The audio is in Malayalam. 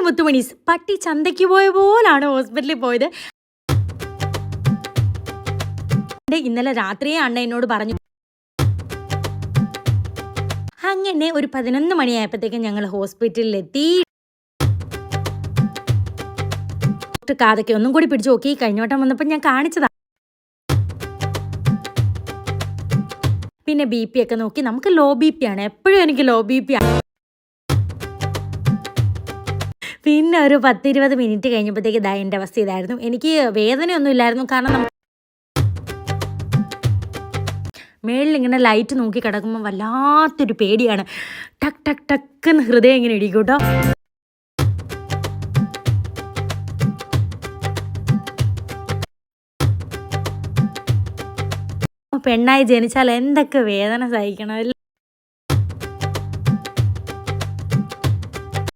മുത്തുമണീസ് പട്ടി ചന്തയ്ക്ക് പോയ പോലാണ് ഹോസ്പിറ്റലിൽ പോയത്. ഇന്നലെ രാത്രിയെ അണ്ണ എന്നോട് പറഞ്ഞു. അങ്ങനെ ഒരു 11 മണിയായപ്പോഴത്തേക്കും ഞങ്ങൾ ഹോസ്പിറ്റലിലെത്തി. കാതൊക്കെ ഒന്നും കൂടി പിടിച്ചു നോക്കി. കഴിഞ്ഞ വട്ടം വന്നപ്പോൾ ഞാൻ കാണിച്ചതാ. പിന്നെ BP ഒക്കെ നോക്കി. നമുക്ക് ലോ BP ആണ്, എപ്പോഴും എനിക്ക് ലോ BP ആണ്. പിന്നെ ഒരു 10-20 മിനിറ്റ് കഴിഞ്ഞപ്പോഴത്തേക്ക് എൻ്റെ അവസ്ഥ ഇതായിരുന്നു. എനിക്ക് വേദനയൊന്നും ഇല്ലായിരുന്നു. കാരണം മേളിൽ ഇങ്ങനെ ലൈറ്റ് നോക്കി കിടക്കുമ്പോൾ വല്ലാത്തൊരു പേടിയാണ്. ടക്ക് ടക്ക് ടക്കെന്ന് ഹൃദയം ഇങ്ങനെ ഇടിക്കും കേട്ടോ. പെണ്ണായി ജനിച്ചാൽ എന്തൊക്കെ വേദന സഹിക്കണം.